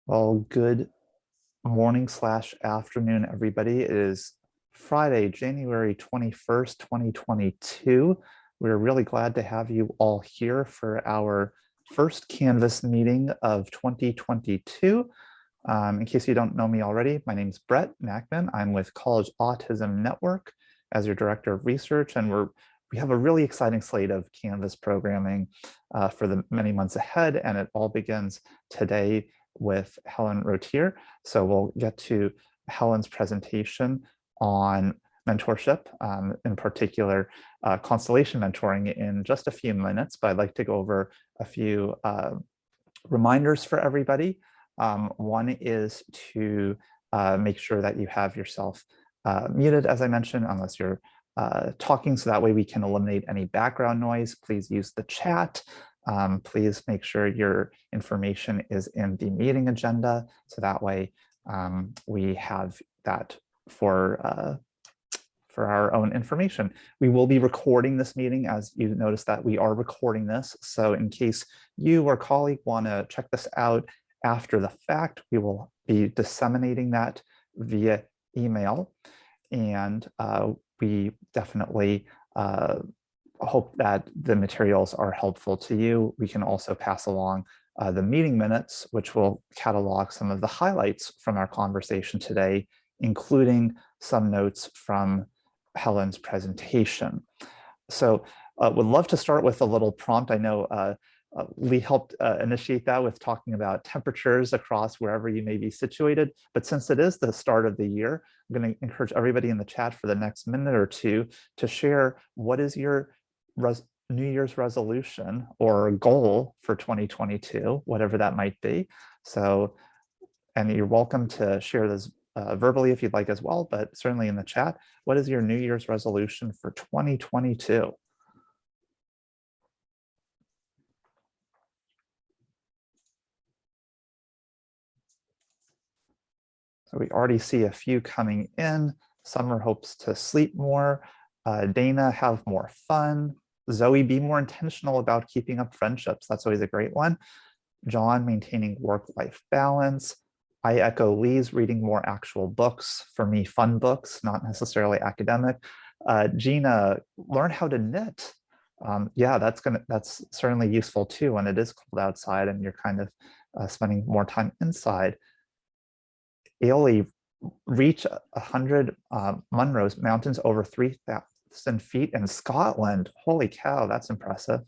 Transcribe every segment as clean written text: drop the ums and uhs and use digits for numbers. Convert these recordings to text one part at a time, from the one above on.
Well, good morning slash afternoon, everybody. It is Friday, January 21st, 2022. We're really glad to have you all here for our first Canvas meeting of 2022. In case you don't know me already, my name is Brett Mackman. I'm with College Autism Network as your Director of Research, and we have a really exciting slate of Canvas programming for the many months ahead, and it all begins today with Helen Rottier. So we'll get to Helen's presentation on mentorship, in particular constellation mentoring, in just a few minutes, but I'd like to go over a few reminders for everybody. One is to make sure that you have yourself muted, as I mentioned, unless you're talking, so that way we can eliminate any background noise. Please use the chat. Please make sure your information is in the meeting agenda, so that way we have that for our own information. We will be recording this meeting, as you notice that we are recording this. So in case you or colleague want to check this out after the fact, we will be disseminating that via email. And we definitely hope that the materials are helpful to you. We can also pass along the meeting minutes, which will catalog some of the highlights from our conversation today, including some notes from Helen's presentation. So would love to start with a little prompt. I know Lee helped initiate that with talking about temperatures across wherever you may be situated. But since it is the start of the year, I'm going to encourage everybody in the chat for the next minute or two to share what is your New Year's resolution or goal for 2022, whatever that might be. So, and you're welcome to share this verbally if you'd like as well, but certainly in the chat, what is your New Year's resolution for 2022? So we already see a few coming in. Summer hopes to sleep more. Dana, have more fun. Zoe, be more intentional about keeping up friendships. That's always a great one. John, maintaining work-life balance. I echo Lee's, reading more actual books. For me, fun books, not necessarily academic. Gina, learn how to knit. Yeah, that's certainly useful too when it is cold outside and you're kind of spending more time inside. Ailey, reach 100 Munros mountains over 3,000 feet in Scotland. Holy cow, that's impressive.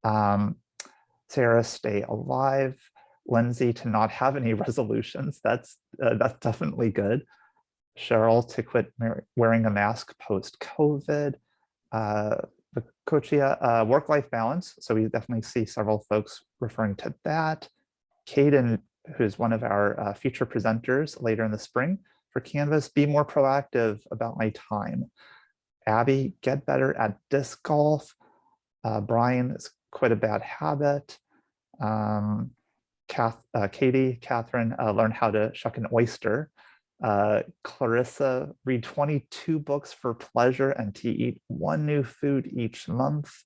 Sarah, stay alive. Lindsay, to not have any resolutions. That's definitely good. Cheryl, to quit wearing a mask post-COVID. Kochia, work-life balance. So we definitely see several folks referring to that. Caden, who's one of our future presenters later in the spring for Canvas, be more proactive about my time. Abby, get better at disc golf. Brian, it's quite a bad habit. Katie, Catherine, learn how to shuck an oyster. Clarissa, read 22 books for pleasure and to eat one new food each month.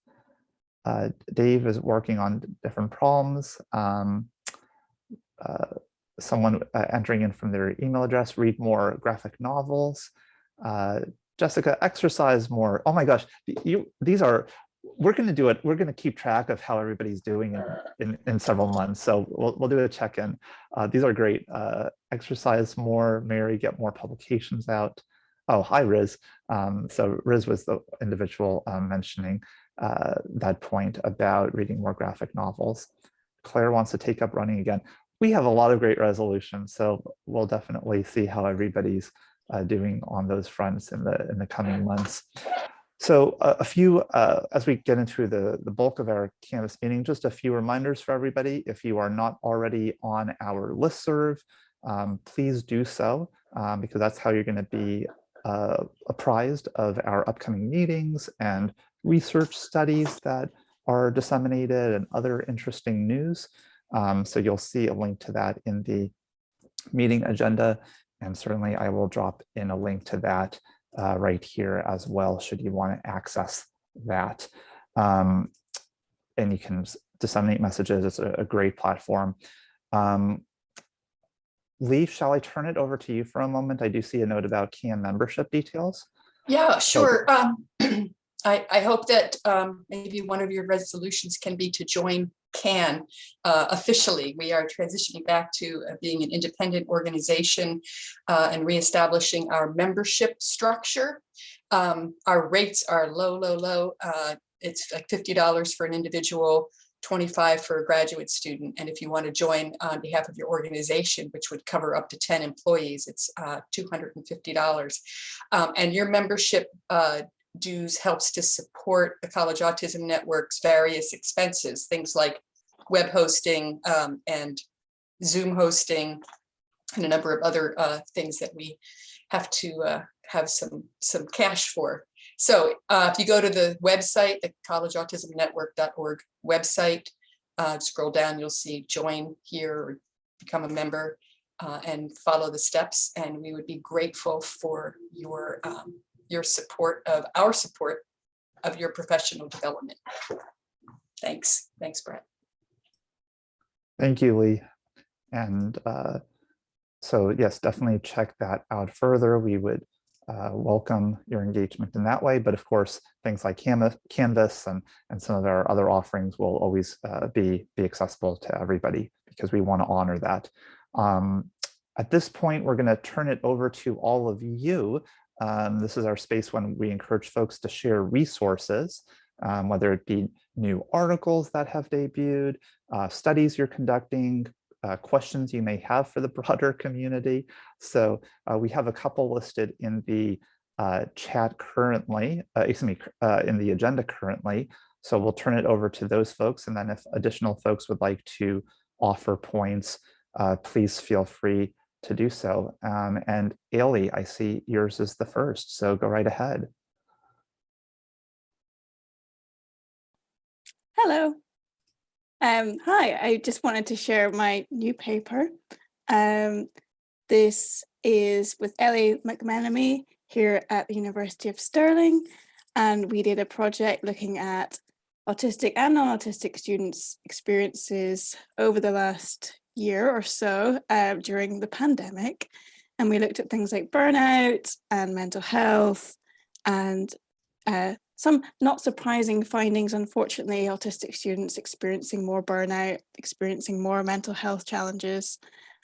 Dave is working on different problems. Someone entering in from their email address, read more graphic novels. Jessica, exercise more. Oh my gosh, these are, we're going to do it. We're going to keep track of how everybody's doing in several months. So we'll do a check-in. These are great. Exercise more, Mary, get more publications out. Oh, hi, Riz. So Riz was the individual mentioning that point about reading more graphic novels. Claire wants to take up running again. We have a lot of great resolutions, so we'll definitely see how everybody's doing on those fronts in the coming months. So a few, as we get into the bulk of our Canvas meeting, just a few reminders for everybody. If you are not already on our listserv, please do so, because that's how you're going to be apprised of our upcoming meetings and research studies that are disseminated and other interesting news. So you'll see a link to that in the meeting agenda, and certainly I will drop in a link to that right here as well, should you want to access that. And you can disseminate messages. It's a great platform. Lee, shall I turn it over to you for a moment? I do see a note about CAN membership details. Yeah, sure. I hope that maybe one of your resolutions can be to join CAN officially. We are transitioning back to being an independent organization and reestablishing our membership structure. Our rates are low. It's like $50 for an individual, $25 for a graduate student. And if you want to join on behalf of your organization, which would cover up to 10 employees, it's $250. And your membership dues helps to support the College Autism Network's various expenses, things like web hosting and Zoom hosting, and a number of other things that we have to have some cash for. So if you go to the website, the collegeautismnetwork.org website, scroll down, you'll see join here or become a member and follow the steps. And we would be grateful for your support of our support of your professional development. Thanks, Brett. Thank you, Lee. And so yes, definitely check that out further. We would welcome your engagement in that way. But of course, things like Canvas and some of our other offerings will always be accessible to everybody, because we want to honor that. At this point, we're going to turn it over to all of you. This is our space when we encourage folks to share resources, whether it be new articles that have debuted, studies you're conducting, questions you may have for the broader community. So we have a couple listed in the chat currently, in the agenda currently. So we'll turn it over to those folks. And then if additional folks would like to offer points, please feel free to do so. And Ailey, I see yours is the first, so go right ahead. Hello. Hi, I just wanted to share my new paper. This is with Ellie McMenemy here at the University of Stirling, and we did a project looking at autistic and non-autistic students' experiences over the last year or so during the pandemic. And we looked at things like burnout and mental health and some not surprising findings. Unfortunately, autistic students experiencing more burnout, experiencing more mental health challenges,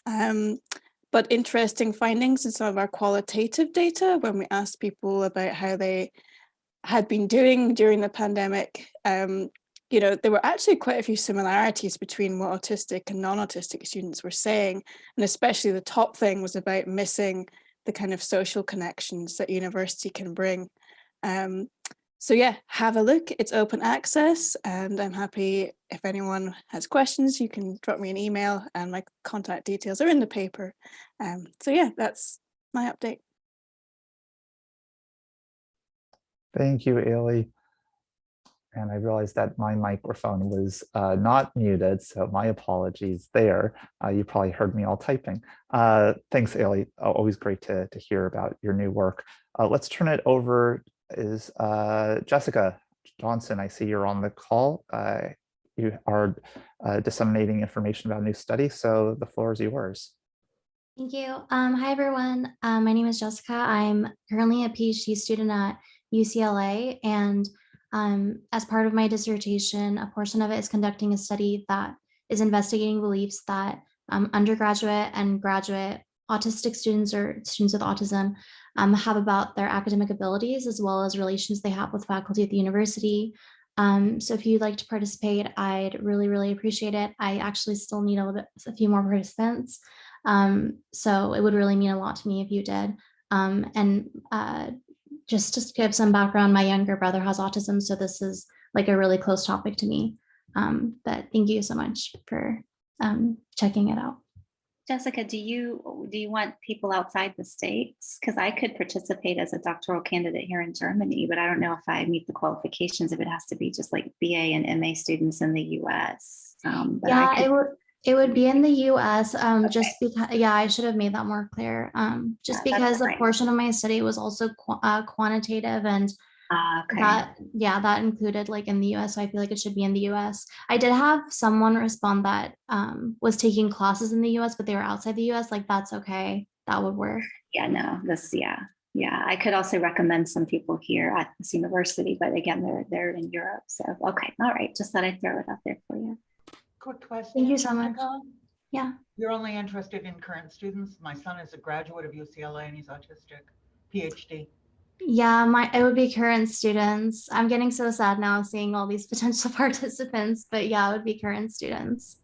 but interesting findings in some of our qualitative data when we asked people about how they had been doing during the pandemic. You know, there were actually quite a few similarities between what autistic and non-autistic students were saying, and especially the top thing was about missing the kind of social connections that university can bring. So yeah, have a look. It's open access, and I'm happy if anyone has questions, you can drop me an email, and my contact details are in the paper. So yeah, that's my update. Thank you, Ailey. And I realized that my microphone was not muted, so my apologies there. You probably heard me all typing. Thanks, Ailey. Always great to hear about your new work. Let's turn it over. Is Jessica Johnson. I see you're on the call. You are disseminating information about a new study, so the floor is yours. Thank you. Hi, everyone. My name is Jessica. I'm currently a PhD student at UCLA, and as part of my dissertation, a portion of it is conducting a study that is investigating beliefs that undergraduate and graduate autistic students or students with autism have about their academic abilities, as well as relations they have with faculty at the university. So if you'd like to participate, I'd really appreciate it. I actually still need a few more participants. So it would really mean a lot to me if you did. Just to give some background, my younger brother has autism, so this is like a really close topic to me. But thank you so much for checking it out. Jessica, do you want people outside the States? Because I could participate as a doctoral candidate here in Germany, but I don't know if I meet the qualifications, if it has to be just like BA and MA students in the US. Yeah, it would be in the US, okay. Just because, yeah, I should have made that more clear. Just because a portion of my study was also quantitative, and Okay. That included like in the US. So I feel like it should be in the US. I did have someone respond that was taking classes in the US, but they were outside the US. Like that's okay. That would work. Yeah, no, yeah. I could also recommend some people here at this university, but again, they're in Europe. So okay, all right. Just thought I'd throw it out there for you. Quick question. Thank you so much. Jessica. Yeah. You're only interested in current students. My son is a graduate of UCLA and he's autistic, PhD. Yeah, it would be current students. I'm getting so sad now seeing all these potential participants, but yeah, it would be current students.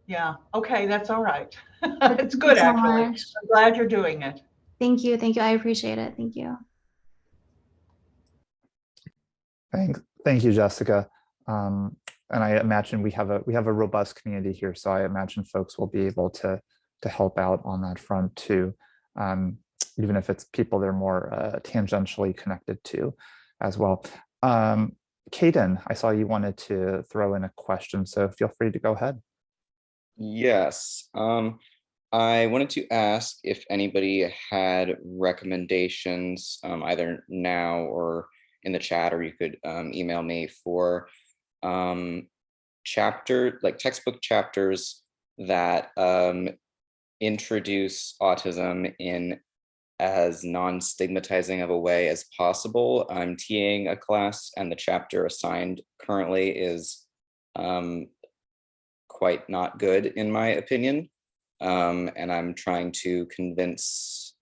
Yeah, okay, that's all right. But It's good, so actually. much. I'm glad you're doing it. Thank you. I appreciate it. Thank you. Thank you, Jessica. And I imagine we have a robust community here, so I imagine folks will be able to help out on that front too, even if it's people they're more tangentially connected to as well. Caden, I saw you wanted to throw in a question, so feel free to go ahead. Yes. I wanted to ask if anybody had recommendations, either now or in the chat, or you could email me for textbook chapters that introduce autism in as non-stigmatizing of a way as possible. I'm TAing a class and the chapter assigned currently is quite not good in my opinion. And I'm trying to convince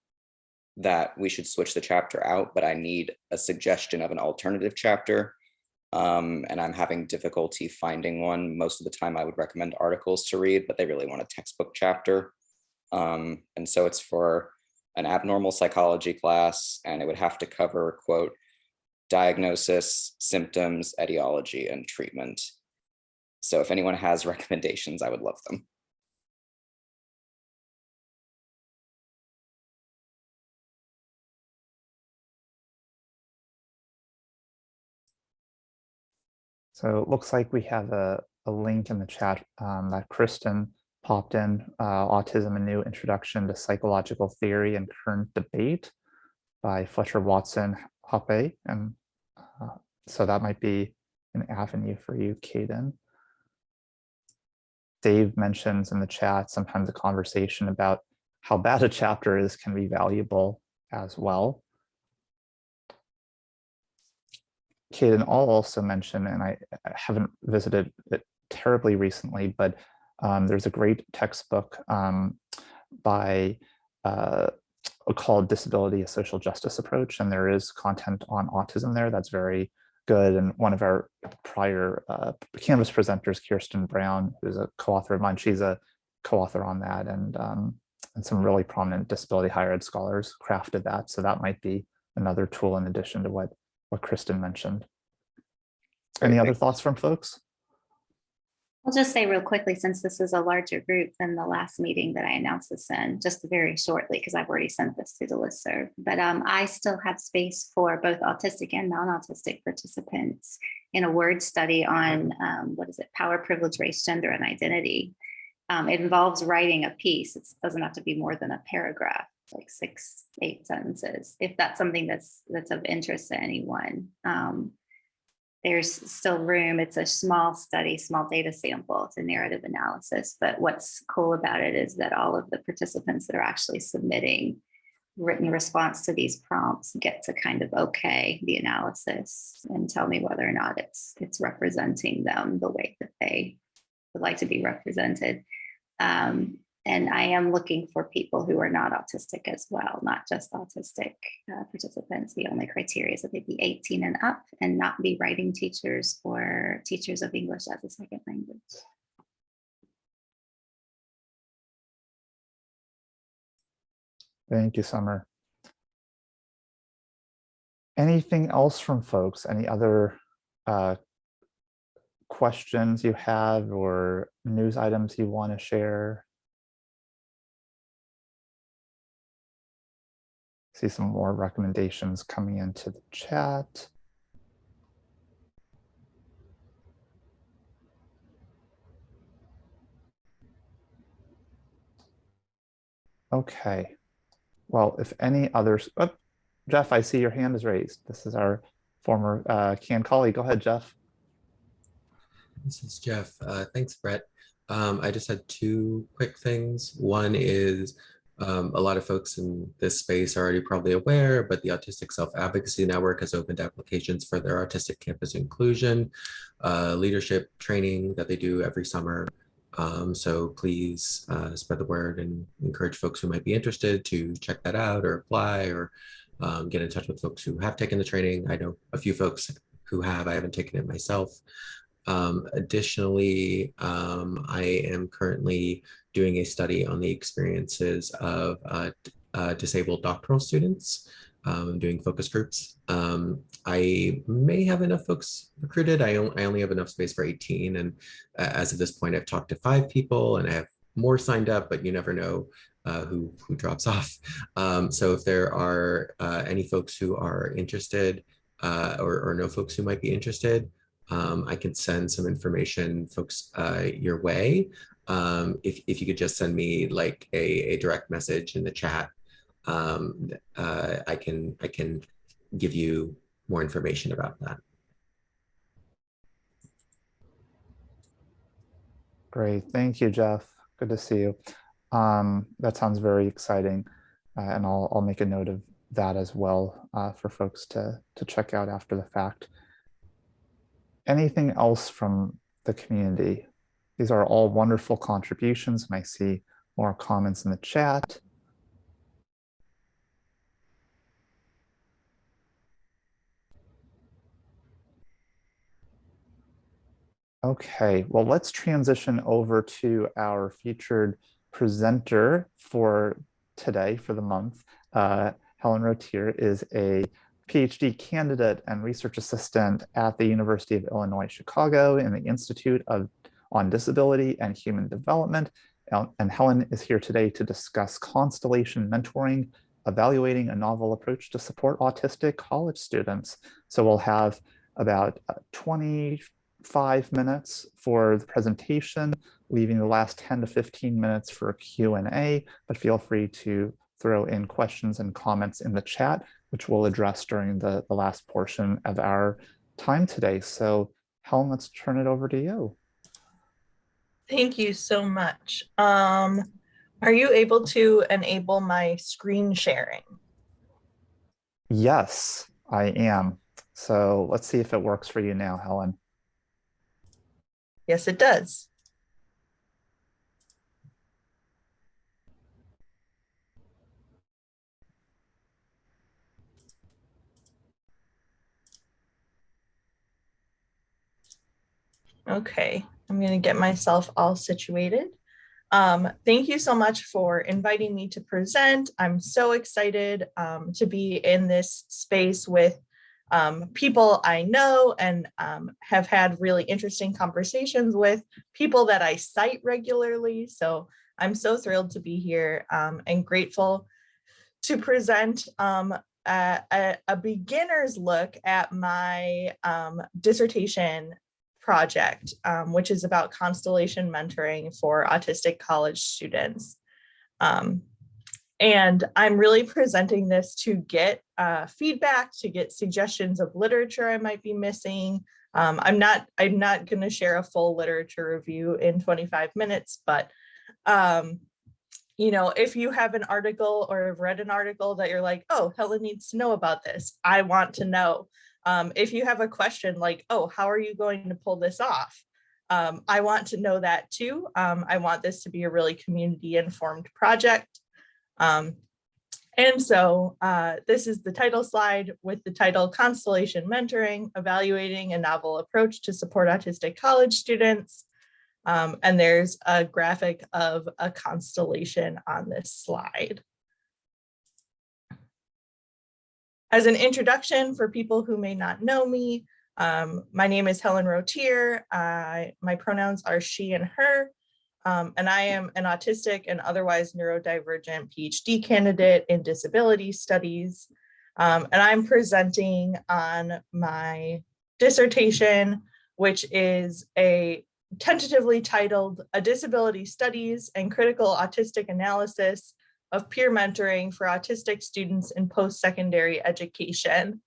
that we should switch the chapter out, but I need a suggestion of an alternative chapter. And I'm having difficulty finding one. Most of the time I would recommend articles to read, but they really want a textbook chapter. And so it's for an abnormal psychology class, and it would have to cover, quote, diagnosis, symptoms, etiology, and treatment. So if anyone has recommendations, I would love them. So it looks like we have a link in the chat that Kristen popped in, Autism, a New Introduction to Psychological Theory and Current Debate by Fletcher Watson Hoppe. And so that might be an avenue for you, Caden. Dave mentions in the chat sometimes a conversation about how bad a chapter is can be valuable as well. Caden, I'll also mention, and I haven't visited it terribly recently, but there's a great textbook by called Disability, a Social Justice Approach, and there is content on autism there that's very good. And one of our prior Canvas presenters, Kirsten Brown, who's a co-author of mine, she's a co-author on that, and some really prominent disability higher ed scholars crafted that. So that might be another tool in addition to what Kristen mentioned. Any other thoughts from folks? I'll just say real quickly, since this is a larger group than the last meeting that I announced this in, just very shortly, because I've already sent this to the listserv, but I still have space for both autistic and non-autistic participants in a word study on, power, privilege, race, gender, and identity. It involves writing a piece. It doesn't have to be more than a paragraph, like 6-8 sentences, if that's something that's of interest to anyone. There's still room. It's a small study, small data sample. It's a narrative analysis. But what's cool about it is that all of the participants that are actually submitting written response to these prompts get to kind of okay the analysis and tell me whether or not it's representing them the way that they would like to be represented. And I am looking for people who are not autistic as well, not just autistic participants. The only criteria is that they be 18 and up and not be writing teachers or teachers of English as a second language. Thank you, Summer. Anything else from folks? Any other questions you have or news items you want to share? See some more recommendations coming into the chat. Okay. Well, if any others, oh, Jeff, I see your hand is raised. This is our former CAN colleague. Go ahead, Jeff. This is Jeff. Thanks, Brett. I just had two quick things. One is a lot of folks in this space are already probably aware, but the Autistic Self-Advocacy Network has opened applications for their Autistic Campus Inclusion leadership training that they do every summer. So please spread the word and encourage folks who might be interested to check that out or apply or get in touch with folks who have taken the training. I know a few folks who have. I haven't taken it myself. Additionally, I am currently doing a study on the experiences of disabled doctoral students, doing focus groups. I may have enough folks recruited. I only have enough space for 18. And as of this point, I've talked to 5 people and I have more signed up, but you never know who drops off. So if there are any folks who are interested or know folks who might be interested, I can send some information, folks, your way. If you could just send me like a direct message in the chat, I can give you more information about that. Great, thank you, Jeff. Good to see you. That sounds very exciting, and I'll make a note of that as well for folks to check out after the fact. Anything else from the community? These are all wonderful contributions, and I see more comments in the chat. Okay, well, let's transition over to our featured presenter for today, for the month. Helen Rottier is a PhD candidate and research assistant at the University of Illinois, Chicago in the Institute on Disability and Human Development. And Helen is here today to discuss constellation mentoring, evaluating a novel approach to support autistic college students. So we'll have about 25 minutes for the presentation, leaving the last 10 to 15 minutes for a Q&A, but feel free to throw in questions and comments in the chat, which we'll address during the last portion of our time today. So Helen, let's turn it over to you. Thank you so much. Are you able to enable my screen sharing? Yes, I am. So let's see if it works for you now, Helen. Yes, it does. Okay, I'm going to get myself all situated. Thank you so much for inviting me to present. I'm so excited to be in this space with people I know and have had really interesting conversations with, people that I cite regularly. So I'm so thrilled to be here and grateful to present a beginner's look at my dissertation project, which is about constellation mentoring for autistic college students. And I'm really presenting this to get feedback, to get suggestions of literature I might be missing. I'm not going to share a full literature review in 25 minutes, but you know, if you have an article or have read an article that you're like, oh, Helen needs to know about this, I want to know. If you have a question like, oh, how are you going to pull this off? I want to know that too. I want this to be a really community informed project. And so this is the title slide with the title Constellation Mentoring, Evaluating a Novel Approach to Support Autistic College Students. And there's a graphic of a constellation on this slide. As an introduction for people who may not know me, my name is Helen Rottier. My pronouns are she and her, and I am an autistic and otherwise neurodivergent PhD candidate in disability studies. And I'm presenting on my dissertation, which is tentatively titled A Disability Studies and Critical Autistic Analysis of Peer Mentoring for Autistic Students in Post-Secondary Education.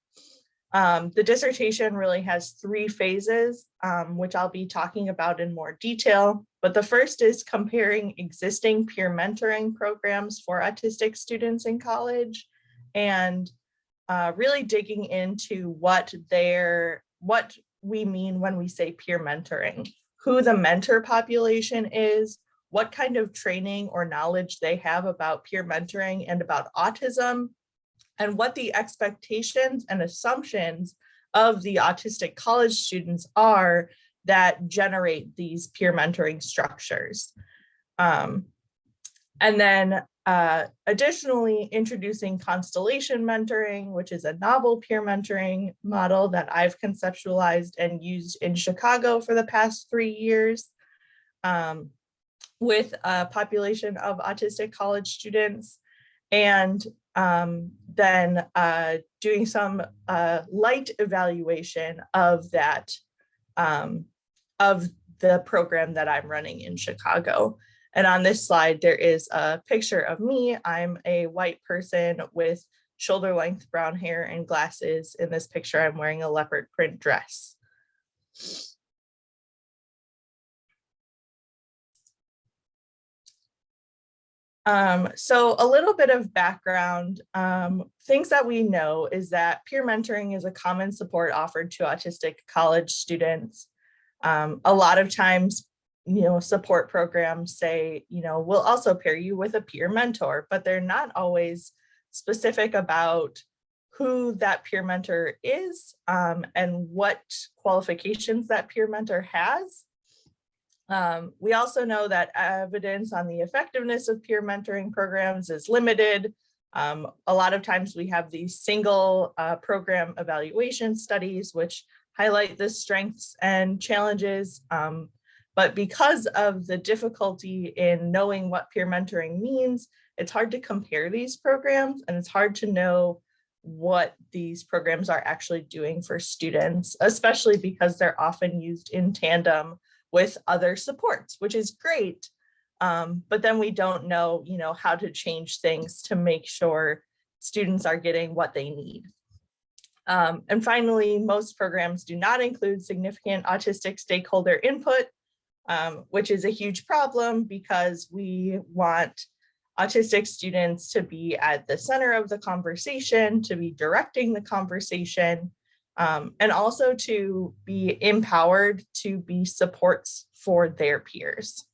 The dissertation really has 3 phases, which I'll be talking about in more detail. But the first is comparing existing peer mentoring programs for autistic students in college and really digging into what we mean when we say peer mentoring, who the mentor population is, what kind of training or knowledge they have about peer mentoring and about autism, and what the expectations and assumptions of the autistic college students are that generate these peer mentoring structures. And then additionally, introducing constellation mentoring, which is a novel peer mentoring model that I've conceptualized and used in Chicago for the past 3 years with a population of autistic college students. And then doing some light evaluation of that, of the program that I'm running in Chicago. And on this slide, there is a picture of me. I'm a white person with shoulder length brown hair and glasses. In this picture, I'm wearing a leopard print dress. So a little bit of background, things that we know is that peer mentoring is a common support offered to autistic college students. A lot of times, support programs say, we'll also pair you with a peer mentor, but they're not always specific about who that peer mentor is and what qualifications that peer mentor has. We also know that evidence on the effectiveness of peer mentoring programs is limited. A lot of times we have these single program evaluation studies, which highlight the strengths and challenges. But because of the difficulty in knowing what peer mentoring means, it's hard to compare these programs, and it's hard to know what these programs are actually doing for students, especially because they're often used in tandem with other supports, which is great. But then we don't know, how to change things to make sure students are getting what they need. And finally, most programs do not include significant autistic stakeholder input, which is a huge problem because we want autistic students to be at the center of the conversation, to be directing the conversation, and also to be empowered to be supports for their peers.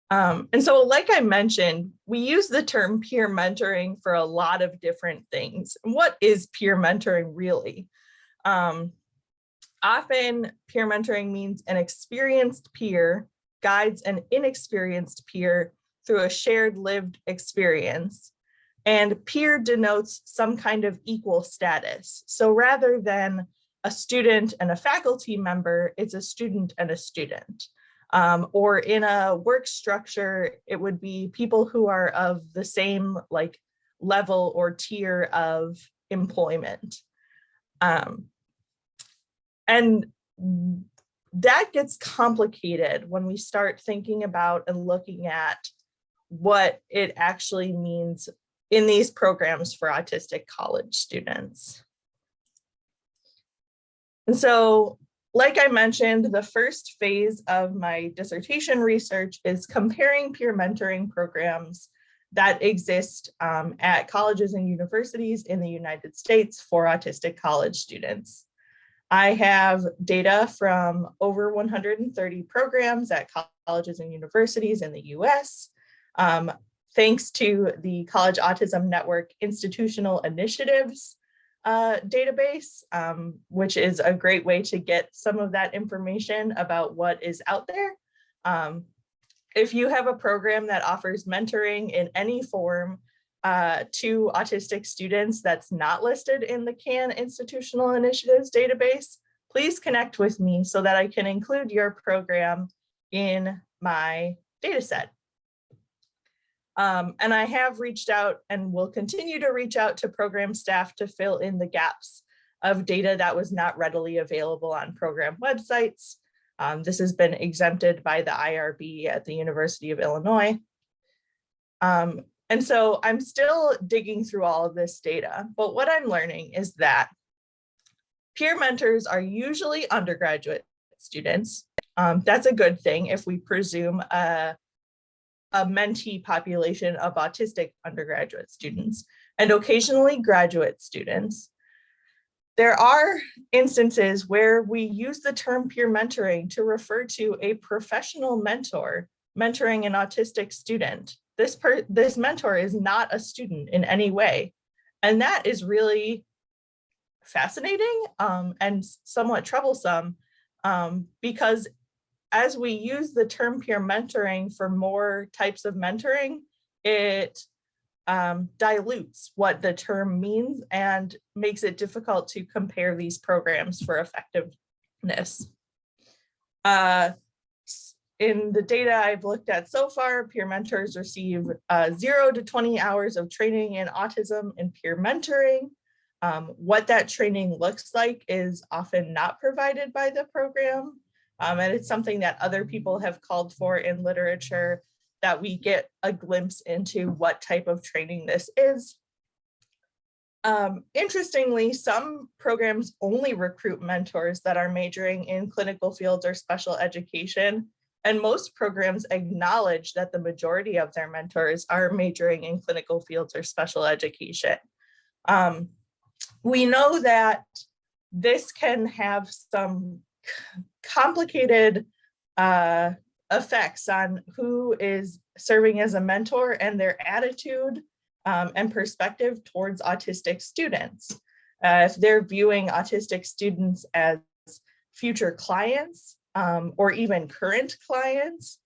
And so, like I mentioned, we use the term peer mentoring for a lot of different things. What is peer mentoring really? Often peer mentoring means an experienced peer guides an inexperienced peer through a shared lived experience. And peer denotes some kind of equal status. So rather than a student and a faculty member, it's a student and a student. Or in a work structure, it would be people who are of the same level or tier of employment. And that gets complicated when we start thinking about and looking at what it actually means in these programs for autistic college students. And so, like I mentioned, the first phase of my dissertation research is comparing peer mentoring programs that exist at colleges and universities in the United States for autistic college students. I have data from over 130 programs at colleges and universities in the US. Thanks to the College Autism Network Institutional Initiatives database, which is a great way to get some of that information about what is out there. If you have a program that offers mentoring in any form to autistic students that's not listed in the CAN Institutional Initiatives database, please connect with me so that I can include your program in my data set. And I have reached out and will continue to reach out to program staff to fill in the gaps of data that was not readily available on program websites. This has been exempted by the IRB at the University of Illinois. And so I'm still digging through all of this data, but what I'm learning is that peer mentors are usually undergraduate students. That's a good thing if we presume a mentee population of autistic undergraduate students, and occasionally graduate students. There are instances where we use the term peer mentoring to refer to a professional mentor mentoring an autistic student. This mentor is not a student in any way. And that is really fascinating and somewhat troublesome because as we use the term peer mentoring for more types of mentoring, it dilutes what the term means and makes it difficult to compare these programs for effectiveness. In the data I've looked at so far, peer mentors receive 0 to 20 hours of training in autism and peer mentoring. What that training looks like is often not provided by the program. And it's something that other people have called for in literature, that we get a glimpse into what type of training this is. Interestingly, some programs only recruit mentors that are majoring in clinical fields or special education. And most programs acknowledge that the majority of their mentors are majoring in clinical fields or special education. We know that this can have some complicated effects on who is serving as a mentor and their attitude and perspective towards autistic students. If they're viewing autistic students as future clients or even current clients,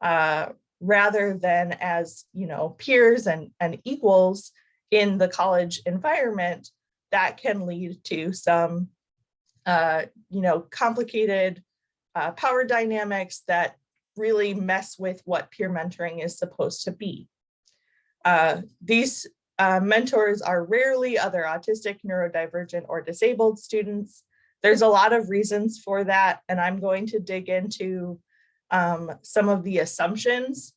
rather than as, peers and equals in the college environment, that can lead to some, complicated power dynamics that really mess with what peer mentoring is supposed to be. These mentors are rarely other autistic, neurodivergent, or disabled students. There's a lot of reasons for that, and I'm going to dig into some of the assumptions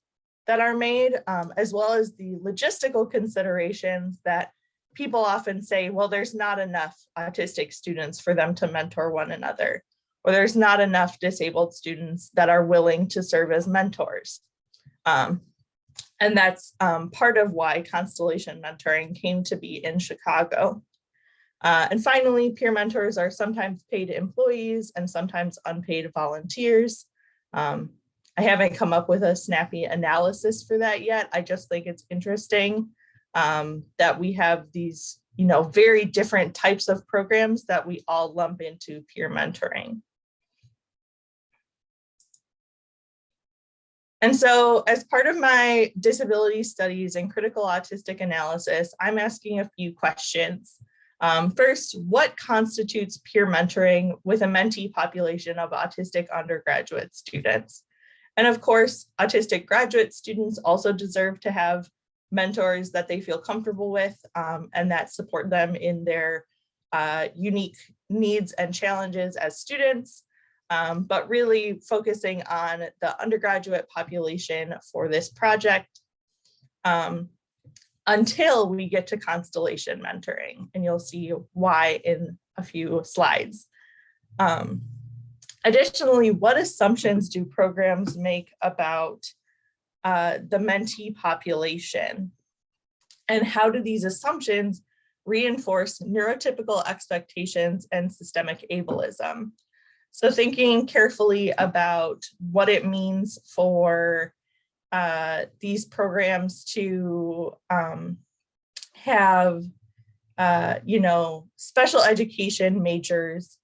that are made, as well as the logistical considerations that people often say, well, there's not enough autistic students for them to mentor one another, or there's not enough disabled students that are willing to serve as mentors. And that's part of why Constellation Mentoring came to be in Chicago. And finally, peer mentors are sometimes paid employees and sometimes unpaid volunteers. I haven't come up with a snappy analysis for that yet. I just think it's interesting that we have these, very different types of programs that we all lump into peer mentoring. And so as part of my disability studies and critical autistic analysis, I'm asking a few questions. First, what constitutes peer mentoring with a mentee population of autistic undergraduate students? And of course, autistic graduate students also deserve to have mentors that they feel comfortable with and that support them in their unique needs and challenges as students, but really focusing on the undergraduate population for this project until we get to constellation mentoring, and you'll see why in a few slides. Additionally, what assumptions do programs make about the mentee population? And how do these assumptions reinforce neurotypical expectations and systemic ableism? So thinking carefully about what it means for these programs to have, special education majors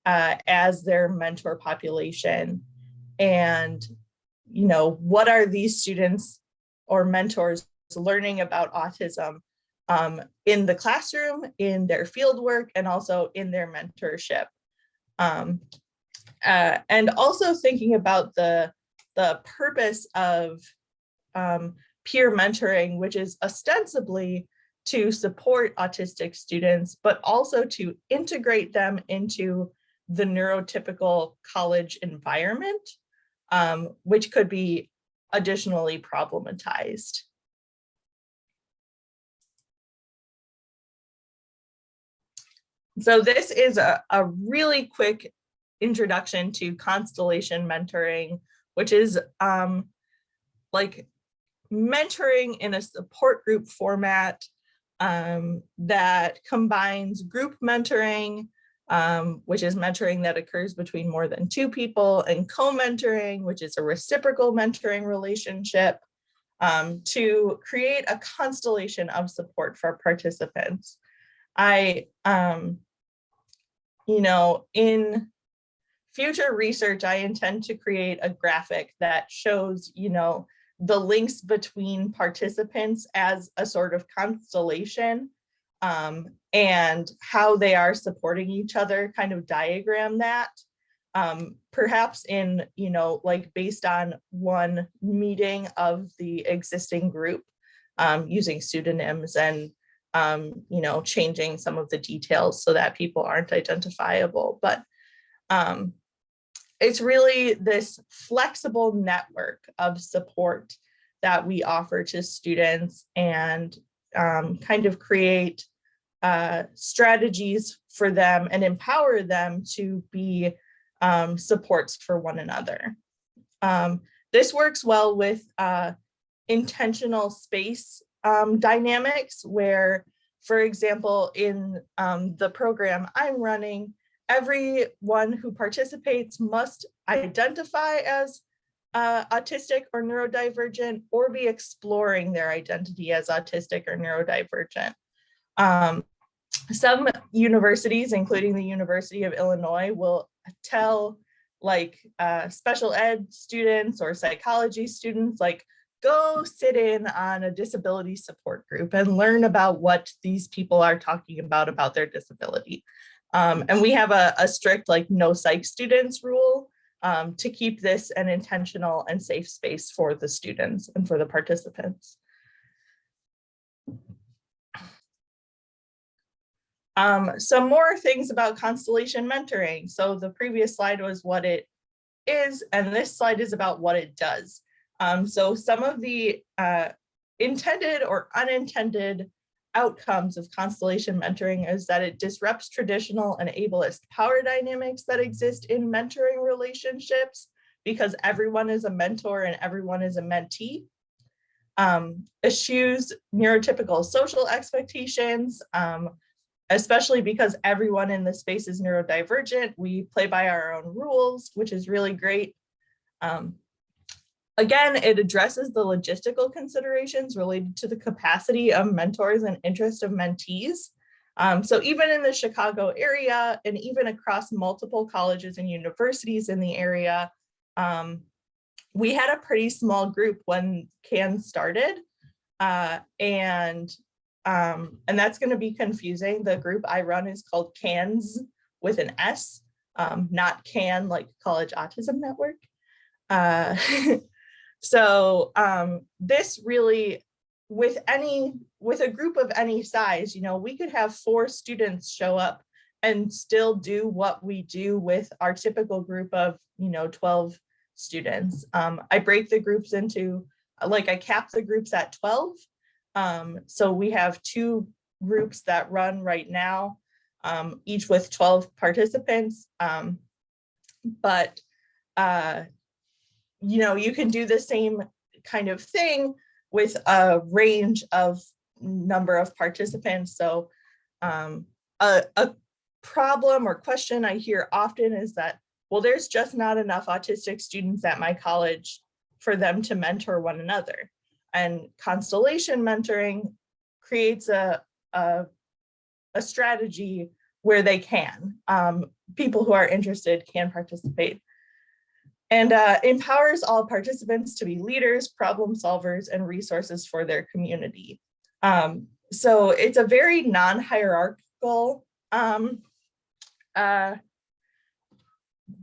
as their mentor population. And, what are these students or mentors learning about autism in the classroom, in their fieldwork, and also in their mentorship. And also thinking about the purpose of peer mentoring, which is ostensibly to support autistic students, but also to integrate them into the neurotypical college environment, which could be additionally problematized. So this is a really quick introduction to Constellation Mentoring, which is like mentoring in a support group format that combines group mentoring, which is mentoring that occurs between more than 2 people, and co-mentoring, which is a reciprocal mentoring relationship, to create a constellation of support for participants. In future research, I intend to create a graphic that shows, the links between participants as a sort of constellation, and how they are supporting each other, kind of diagram that, perhaps in, like based on one meeting of the existing group, using pseudonyms and, changing some of the details so that people aren't identifiable. But it's really this flexible network of support that we offer to students, and kind of create strategies for them and empower them to be supports for one another. This works well with intentional space dynamics, where, for example, in the program I'm running, everyone who participates must identify as autistic or neurodivergent, or be exploring their identity as autistic or neurodivergent. Some universities, including the University of Illinois, will tell special ed students or psychology students, go sit in on a disability support group and learn about what these people are talking about their disability. And we have a strict no psych students rule to keep this an intentional and safe space for the students and for the participants. Some more things about constellation mentoring. So the previous slide was what it is, and this slide is about what it does. So some of the intended or unintended outcomes of constellation mentoring is that it disrupts traditional and ableist power dynamics that exist in mentoring relationships, because everyone is a mentor and everyone is a mentee. Eschews neurotypical social expectations, especially because everyone in the space is neurodivergent. We play by our own rules, which is really great. Again, it addresses the logistical considerations related to the capacity of mentors and interest of mentees. So even in the Chicago area, and even across multiple colleges and universities in the area, we had a pretty small group when CAN started. And that's going to be confusing. The group I run is called CANS with an S, not CAN like College Autism Network. So this really, with a group of any size, we could have 4 students show up and still do what we do with our typical group of 12 students. I break the groups into, I cap the groups at 12. So we have 2 groups that run right now, each with 12 participants. But you can do the same kind of thing with a range of number of participants. So a problem or question I hear often is that, well, there's just not enough autistic students at my college for them to mentor one another. And constellation mentoring creates a strategy where they can. People who are interested can participate. And empowers all participants to be leaders, problem solvers, and resources for their community. So it's a very non-hierarchical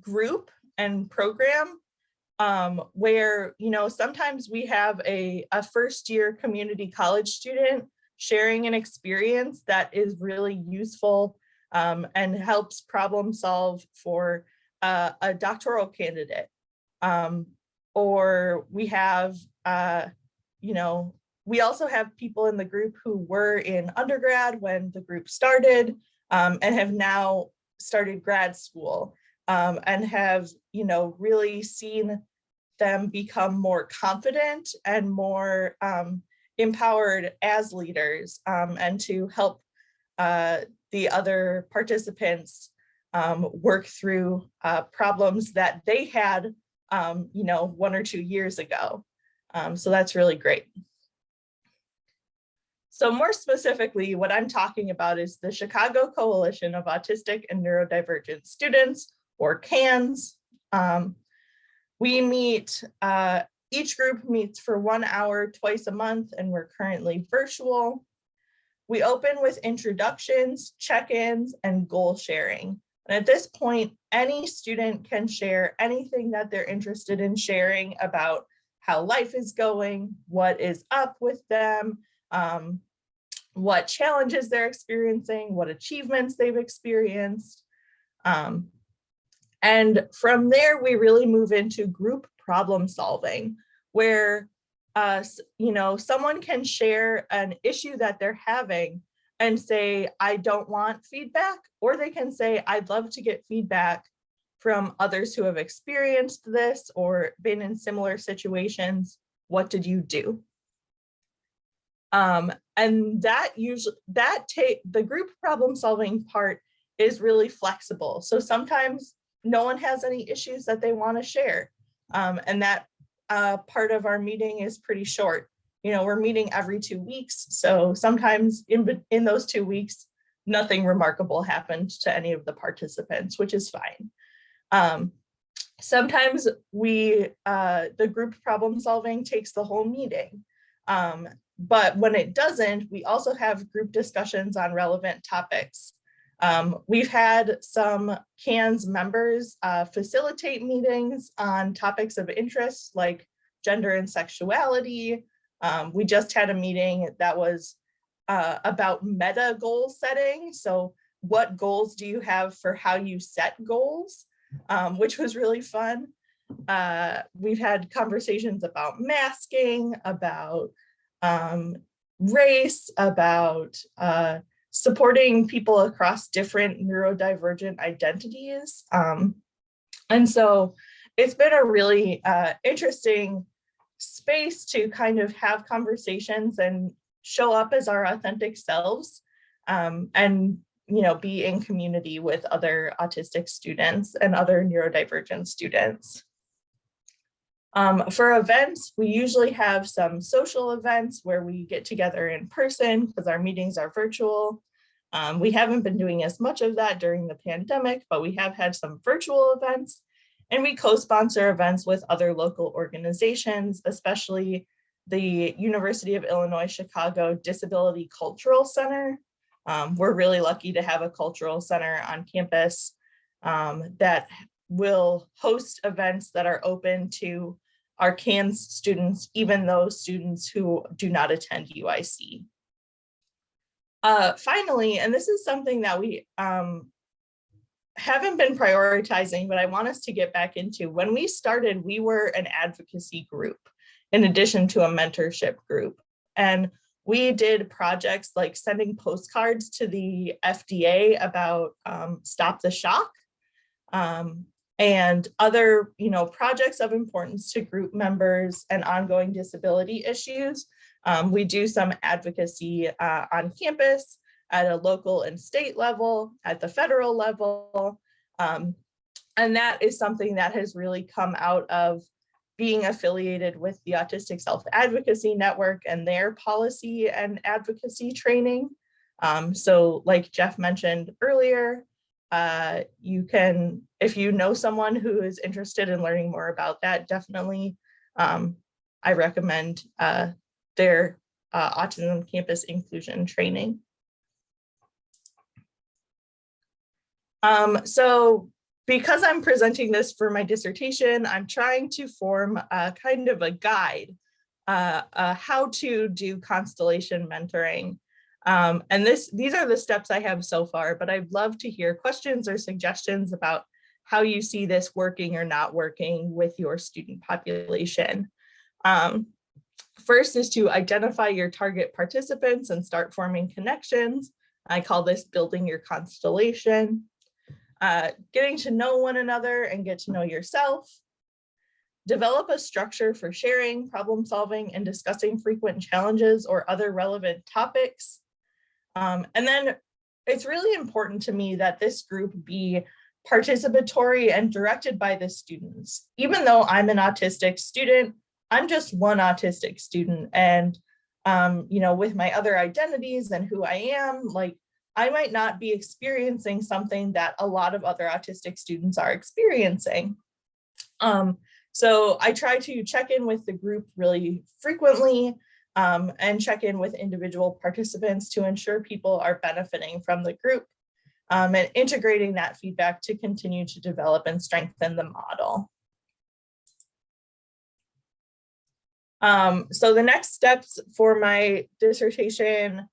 group and program, where sometimes we have a first-year community college student sharing an experience that is really useful and helps problem solve for a doctoral candidate. Or we have, we also have people in the group who were in undergrad when the group started, and have now started grad school, and have, really seen them become more confident and more empowered as leaders, and to help the other participants work through problems that they had, 1 or 2 years ago. So that's really great. So more specifically, what I'm talking about is the Chicago Coalition of Autistic and Neurodivergent Students, or CANS. We meet, each group meets for 1 hour twice a month, and we're currently virtual. We open with introductions, check-ins, and goal sharing. And at this point, any student can share anything that they're interested in sharing about how life is going, what is up with them, what challenges they're experiencing, what achievements they've experienced. And from there, we really move into group problem solving, where someone can share an issue that they're having and say, I don't want feedback, or they can say, I'd love to get feedback from others who have experienced this or been in similar situations. What did you do? And the group problem solving part is really flexible. So sometimes no one has any issues that they want to share. And that part of our meeting is pretty short. We're meeting every 2 weeks. So sometimes in those 2 weeks, nothing remarkable happened to any of the participants, which is fine. Sometimes the group problem solving takes the whole meeting. But when it doesn't, we also have group discussions on relevant topics. We've had some CANS members facilitate meetings on topics of interest like gender and sexuality. We just had a meeting that was about meta goal setting. So what goals do you have for how you set goals, which was really fun. We've had conversations about masking, about race, about supporting people across different neurodivergent identities. And so it's been a really interesting space to kind of have conversations and show up as our authentic selves, and be in community with other autistic students and other neurodivergent students. For events, we usually have some social events where we get together in person because our meetings are virtual. We haven't been doing as much of that during the pandemic, but we have had some virtual events, and we co-sponsor events with other local organizations, especially the University of Illinois Chicago Disability Cultural Center. We're really lucky to have a cultural center on campus that will host events that are open to our CANS students, even those students who do not attend UIC. Finally, and this is something that we haven't been prioritizing, but I want us to get back into. When we started, we were an advocacy group in addition to a mentorship group. And we did projects like sending postcards to the FDA about Stop the Shock, and other projects of importance to group members and ongoing disability issues. We do some advocacy on campus at a local and state level, at the federal level. And that is something that has really come out of being affiliated with the Autistic Self-Advocacy Network and their policy and advocacy training. So like Jeff mentioned earlier, you can, if you know someone who is interested in learning more about that, definitely I recommend their Autism Campus Inclusion training. So because I'm presenting this for my dissertation, I'm trying to form a kind of a guide, how to do constellation mentoring. And these are the steps I have so far, but I'd love to hear questions or suggestions about how you see this working or not working with your student population. First is to identify your target participants and start forming connections. I call this building your constellation. Getting to know one another and get to know yourself. Develop a structure for sharing, problem solving, and discussing frequent challenges or other relevant topics. And then it's really important to me that this group be participatory and directed by the students. Even though I'm an autistic student, I'm just one autistic student. And, you know, with my other identities and who I am, like, I might not be experiencing something that a lot of other autistic students are experiencing. So I try to check in with the group really frequently and check in with individual participants to ensure people are benefiting from the group and integrating that feedback to continue to develop and strengthen the model. So the next steps for my dissertation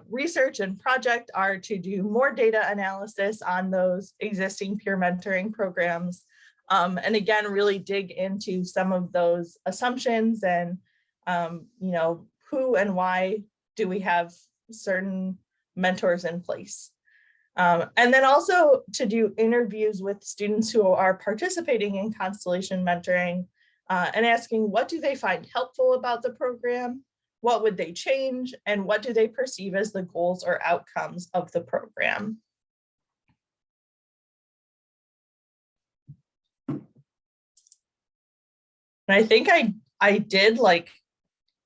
research and project are to do more data analysis on those existing peer mentoring programs. And again, really dig into some of those assumptions and, you know, who and why do we have certain mentors in place. And then also to do interviews with students who are participating in Constellation Mentoring and asking what do they find helpful about the program, what would they change, and what do they perceive as the goals or outcomes of the program. And I think I did like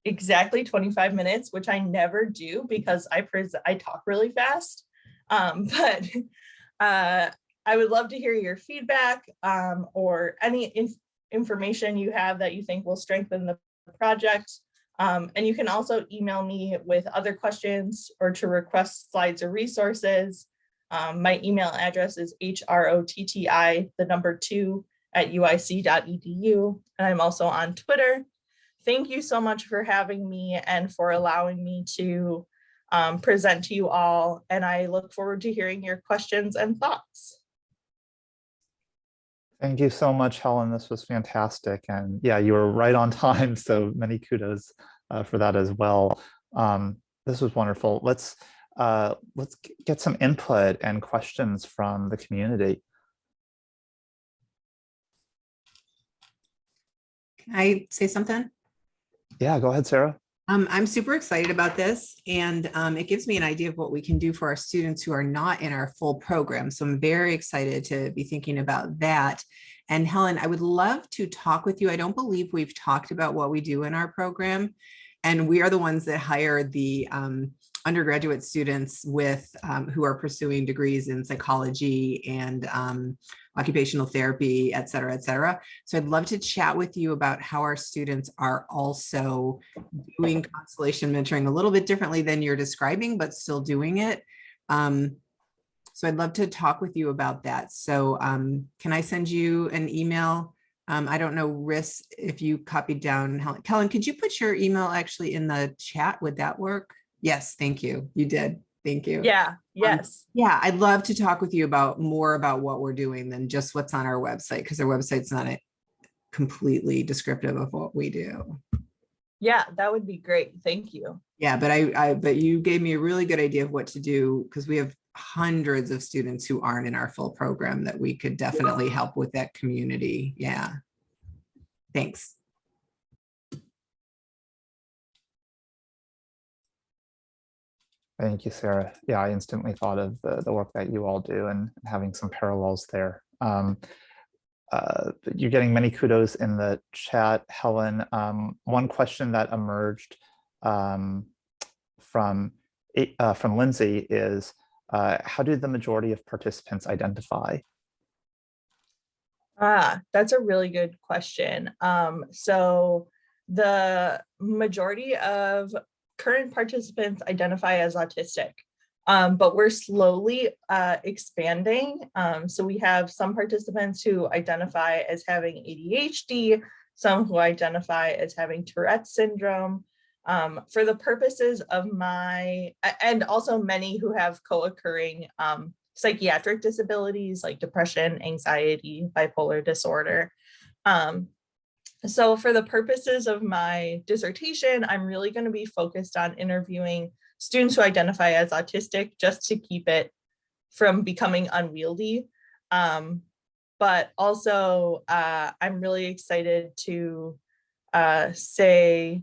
exactly 25 minutes, which I never do because I talk really fast. But I would love to hear your feedback or any information you have that you think will strengthen the project. And you can also email me with other questions or to request slides or resources. My email address is hrotti2@uic.edu. And I'm also on Twitter. Thank you so much for having me and for allowing me to present to you all. And I look forward to hearing your questions and thoughts. Thank you so much, Helen. This was fantastic. And yeah, you were right on time. So many kudos for that as well. This was wonderful. Let's get some input and questions from the community. Can I say something? Yeah, go ahead, Sarah. I'm super excited about this, and it gives me an idea of what we can do for our students who are not in our full program. So I'm very excited to be thinking about that. And Helen, I would love to talk with you. I don't believe we've talked about what we do in our program. And we are the ones that hire the undergraduate students with who are pursuing degrees in psychology and occupational therapy, et cetera, et cetera. So I'd love to chat with you about how our students are also doing constellation mentoring a little bit differently than you're describing, but still doing it. So I'd love to talk with you about that. So can I send you an email? I don't know, Riss, if you copied down, Helen, could you put your email actually in the chat? Would that work? Yes, thank you. You did. Thank you. Yeah, yes. Yeah, I'd love to talk with you about more about what we're doing than just what's on our website, because our website's not completely descriptive of what we do. Yeah, that would be great. Thank you. Yeah, but you gave me a really good idea of what to do, because we have hundreds of students who aren't in our full program that we could definitely help with that community. Yeah. Thanks. Thank you, Sarah. Yeah, I instantly thought of the work that you all do and having some parallels there. You're getting many kudos in the chat, Helen. One question that emerged from Lindsay is, how do the majority of participants identify? That's a really good question. So the majority of current participants identify as autistic, but we're slowly expanding. So we have some participants who identify as having ADHD, some who identify as having Tourette's syndrome. For the purposes of and also many who have co-occurring psychiatric disabilities like depression, anxiety, bipolar disorder. So for the purposes of my dissertation, I'm really going to be focused on interviewing students who identify as autistic, just to keep it from becoming unwieldy. But also I'm really excited to say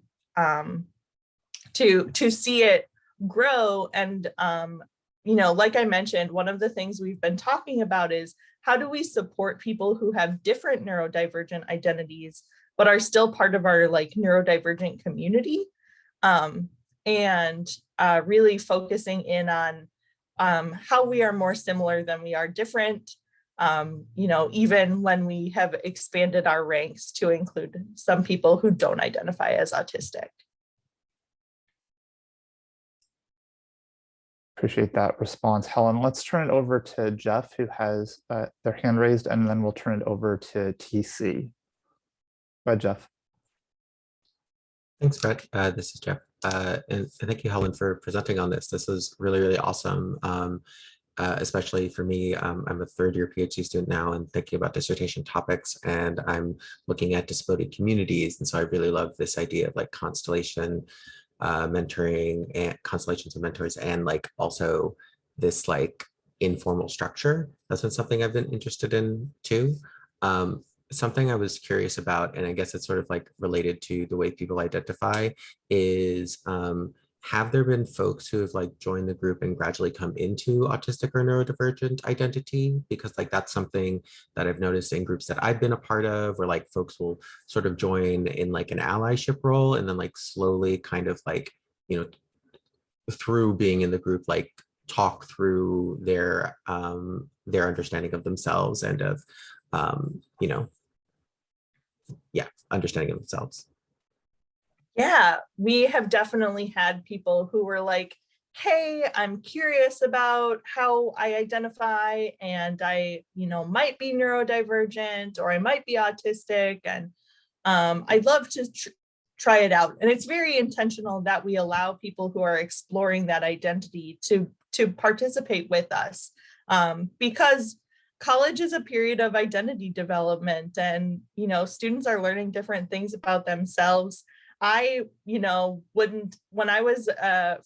to see it grow. And like I mentioned, one of the things we've been talking about is how do we support people who have different neurodivergent identities but are still part of our neurodivergent community, and really focusing in on how we are more similar than we are different, even when we have expanded our ranks to include some people who don't identify as autistic. Appreciate that response, Helen. Let's turn it over to Jeff, who has their hand raised, and then we'll turn it over to TC. Go ahead, Jeff. Thanks, Brett. This is Jeff. And thank you, Helen, for presenting on this. This is really, really awesome, especially for me. I'm a third-year PhD student now and thinking about dissertation topics, and I'm looking at disability communities. And so I really love this idea of constellation mentoring and constellations of mentors, and also this informal structure. That's been something I've been interested in too. Something I was curious about, and I guess it's sort of related to the way people identify, is have there been folks who have joined the group and gradually come into autistic or neurodivergent identity? Because that's something that I've noticed in groups that I've been a part of, where folks will sort of join in an allyship role, and then slowly kind of through being in the group talk through their understanding of themselves and of understanding of themselves. Yeah, we have definitely had people who were like, hey, I'm curious about how I identify, and I, might be neurodivergent, or I might be autistic, and I'd love to try it out. And it's very intentional that we allow people who are exploring that identity to participate with us, because college is a period of identity development, and students are learning different things about themselves. I wouldn't, when I was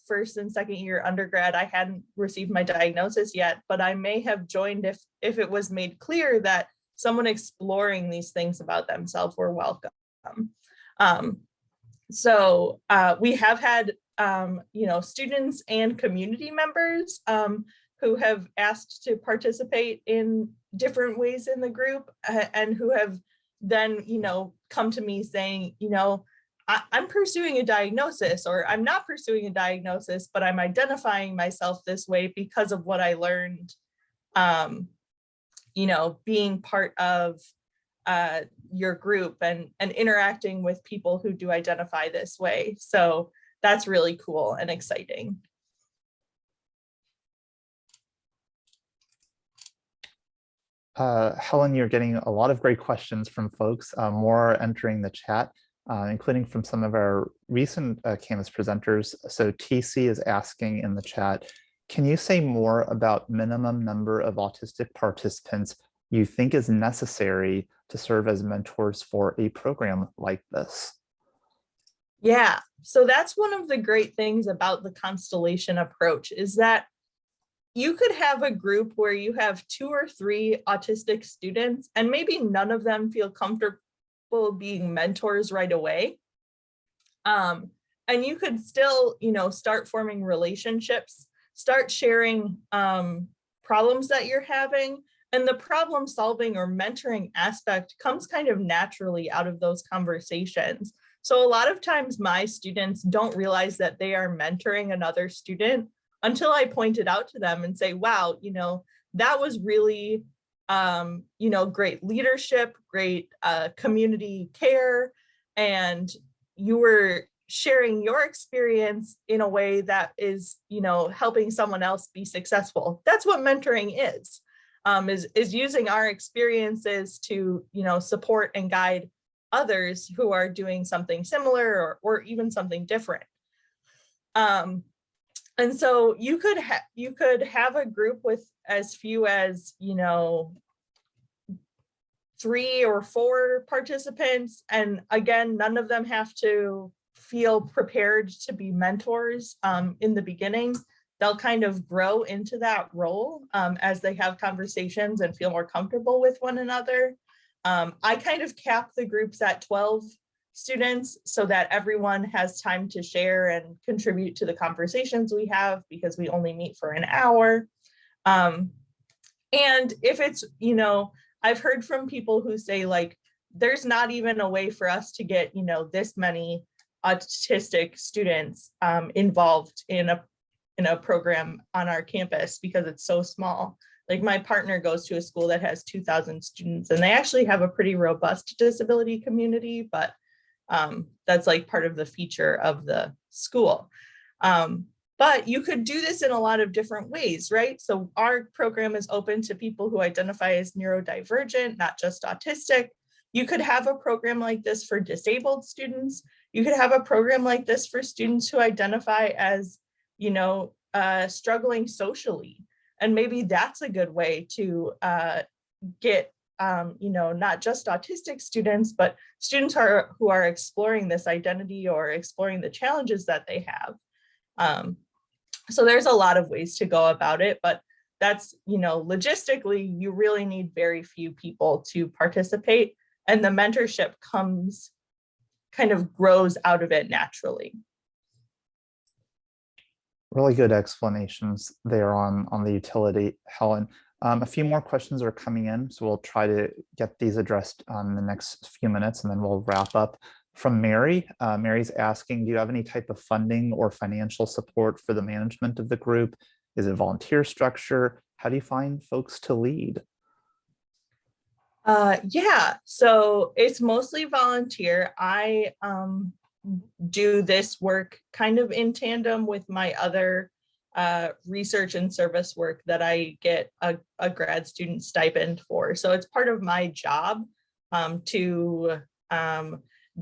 first and second year undergrad, I hadn't received my diagnosis yet, but I may have joined if it was made clear that someone exploring these things about themselves were welcome. So we have had students and community members who have asked to participate in different ways in the group, and who have then, come to me saying, I'm pursuing a diagnosis, or I'm not pursuing a diagnosis, but I'm identifying myself this way because of what I learned, being part of your group and interacting with people who do identify this way. So that's really cool and exciting. Helen, you're getting a lot of great questions from folks, more entering the chat, including from some of our recent Canvas presenters. So TC is asking in the chat, can you say more about minimum number of autistic participants you think is necessary to serve as mentors for a program like this? Yeah, so that's one of the great things about the constellation approach, is that you could have a group where you have 2 or 3 autistic students, and maybe none of them feel comfortable being mentors right away. And you could still, start forming relationships, start sharing problems that you're having, and the problem solving or mentoring aspect comes kind of naturally out of those conversations. So a lot of times my students don't realize that they are mentoring another student until I point it out to them and say, wow, that was really, great leadership, great community care, and you were sharing your experience in a way that is, helping someone else be successful. That's what mentoring is using our experiences to, support and guide others who are doing something similar or even something different. And so you could have a group with as few as, 3 or 4 participants. And again, none of them have to feel prepared to be mentors in the beginning, they'll kind of grow into that role as they have conversations and feel more comfortable with one another. I kind of cap the groups at 12 students so that everyone has time to share and contribute to the conversations we have, because we only meet for an hour. And if it's, you know, I've heard from people who say, like, there's not even a way for us to get, you know, this many autistic students involved in a program on our campus because it's so small. Like, my partner goes to a school that has 2,000 students, and they actually have a pretty robust disability community, but that's like part of the feature of the school. But you could do this in a lot of different ways, right? So our program is open to people who identify as neurodivergent, not just autistic. You could have a program like this for disabled students. You could have a program like this for students who identify as, you know, struggling socially. And maybe that's a good way to get, you know, not just autistic students, but students who are exploring this identity or exploring the challenges that they have. So there's a lot of ways to go about it, but that's, you know, logistically, you really need very few people to participate, and the mentorship kind of grows out of it naturally. Really good explanations there on the utility, Helen. A few more questions are coming in, so we'll try to get these addressed in the next few minutes, and then we'll wrap up. From Mary, Mary's asking, do you have any type of funding or financial support for the management of the group? Is it volunteer structure? How do you find folks to lead? Yeah, so it's mostly volunteer. I do this work kind of in tandem with my other research and service work that I get a grad student stipend for. So it's part of my job to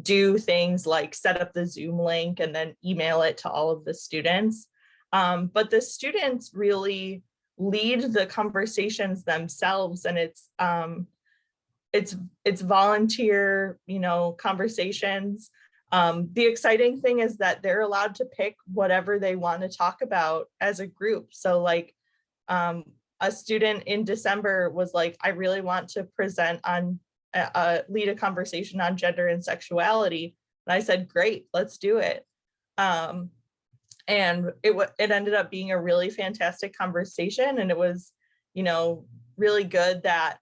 do things like set up the Zoom link and then email it to all of the students. But the students really lead the conversations themselves, and it's volunteer, you know, conversations. The exciting thing is that they're allowed to pick whatever they want to talk about as a group. So like a student in December was like, I really want to present on lead a conversation on gender and sexuality. And I said, great, let's do it. And it ended up being a really fantastic conversation. And it was, you know, really good that,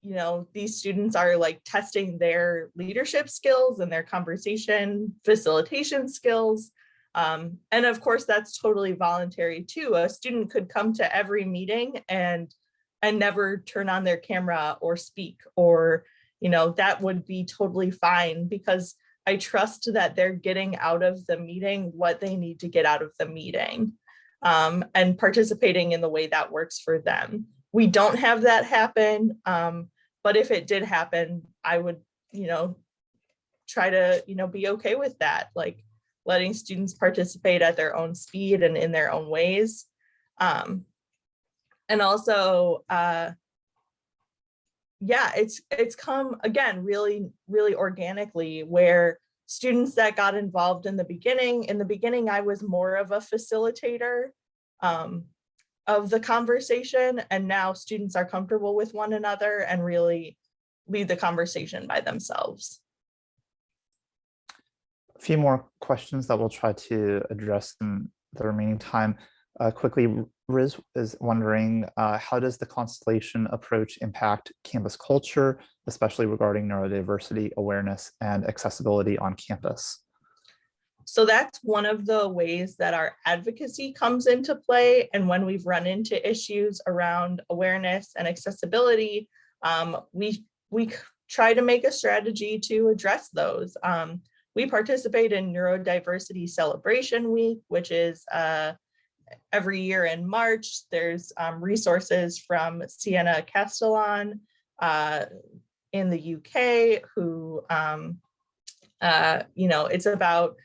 you know, these students are like testing their leadership skills and their conversation facilitation skills. And of course, that's totally voluntary too. A student could come to every meeting and never turn on their camera or speak, or, you know, that would be totally fine, because I trust that they're getting out of the meeting what they need to get out of the meeting, and participating in the way that works for them. We don't have that happen. But if it did happen, I would, you know, try to, you know, be okay with that, like letting students participate at their own speed and in their own ways. And also, yeah, it's come again really, really organically, where students that got involved in the beginning, I was more of a facilitator of the conversation, and now students are comfortable with one another and really lead the conversation by themselves. A few more questions that we'll try to address in the remaining time. Quickly, Riz is wondering, how does the Constellation approach impact campus culture, especially regarding neurodiversity awareness and accessibility on campus? So that's one of the ways that our advocacy comes into play. And when we've run into issues around awareness and accessibility, we try to make a strategy to address those. We participate in Neurodiversity Celebration Week, which is every year in March. There's resources from Sienna Castellan in the UK who, you know, it's about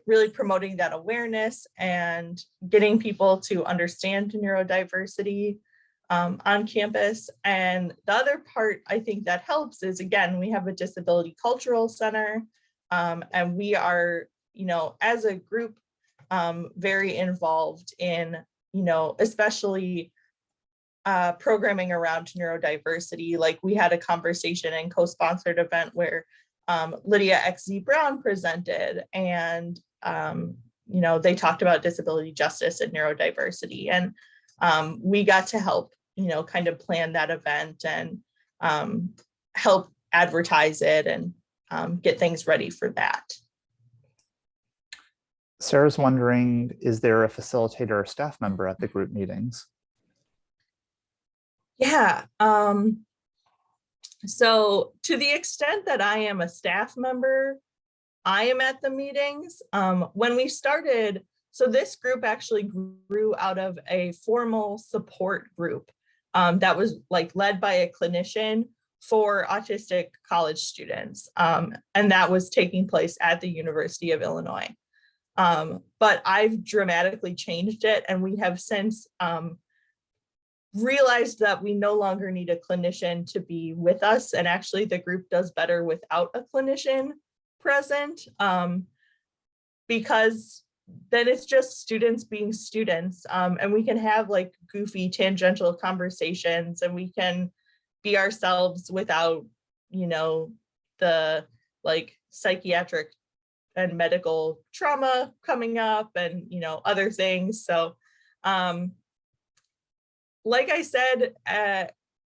really promoting that awareness and getting people to understand neurodiversity on campus. And the other part I think that helps is, again, we have a Disability Cultural Center And we are, as a group, very involved in, especially programming around neurodiversity. Like we had a conversation and co-sponsored event where Lydia XZ Brown presented, and they talked about disability justice and neurodiversity, and we got to help kind of plan that event and help advertise it and get things ready for that. Sarah's wondering, is there a facilitator or staff member at the group meetings? Yeah. So to the extent that I am a staff member, I am at the meetings. When we started, so this group actually grew out of a formal support group that was like led by a clinician for autistic college students. And that was taking place at the University of Illinois. But I've dramatically changed it, and we have since realized that we no longer need a clinician to be with us. And actually the group does better without a clinician present, because then it's just students being students, and we can have like goofy tangential conversations, and we can be ourselves without, the like psychiatric and medical trauma coming up and, other things. So, like I said,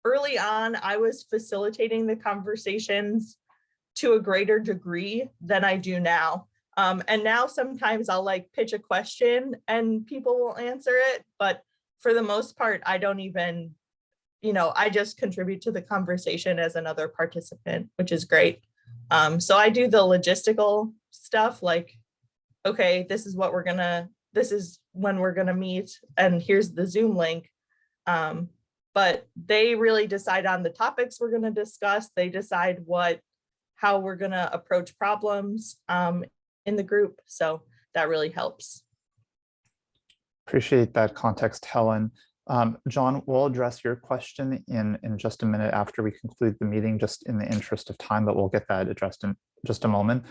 early on, I was facilitating the conversations to a greater degree than I do now. And now sometimes I'll like pitch a question and people will answer it. But for the most part, I don't even, I just contribute to the conversation as another participant, which is great. So I do the logistical stuff like, okay, this is when we're gonna meet, and here's the Zoom link. But they really decide on the topics we're gonna discuss. They decide how we're gonna approach problems in the group. So that really helps. Appreciate that context, Helen. John, we'll address your question in just a minute after we conclude the meeting, just in the interest of time, but we'll get that addressed in just a moment.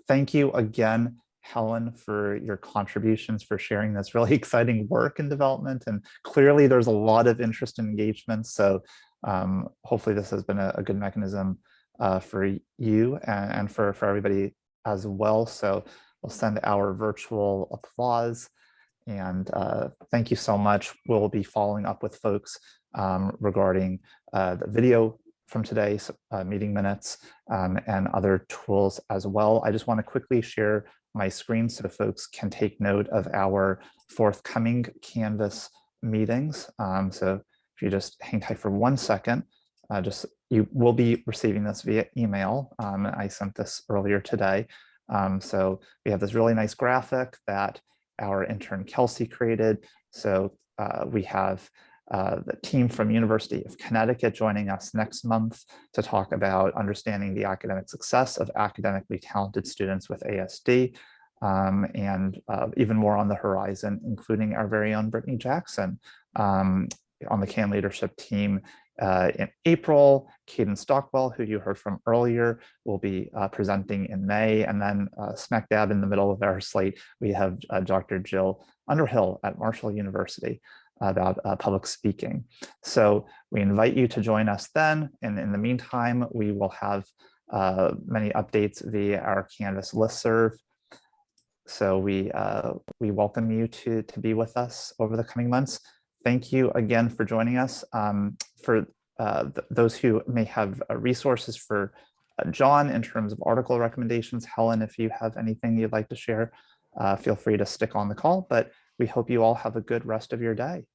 Thank you again, Helen, for your contributions, for sharing this really exciting work and development. And clearly there's a lot of interest and engagement. So hopefully this has been a good mechanism for you and for everybody as well. So we'll send our virtual applause. And thank you so much. We'll be following up with folks regarding the video from today's meeting minutes and other tools as well. I just want to quickly share my screen so folks can take note of our forthcoming Canvas meetings. So if you just hang tight for 1 second, you will be receiving this via email. I sent this earlier today. So we have this really nice graphic that our intern Kelsey created. So we have the team from University of Connecticut joining us next month to talk about understanding the academic success of academically talented students with ASD, and even more on the horizon, including our very own Brittany Jackson on the CAN leadership team. In April, Caden Stockwell, who you heard from earlier, will be presenting in May. And then smack dab in the middle of our slate, we have Dr. Jill Underhill at Marshall University about public speaking. So we invite you to join us then. And in the meantime, we will have many updates via our Canvas listserv. So we welcome you to be with us over the coming months. Thank you again for joining us. For those who may have resources for John in terms of article recommendations, Helen, if you have anything you'd like to share, feel free to stick on the call, but we hope you all have a good rest of your day.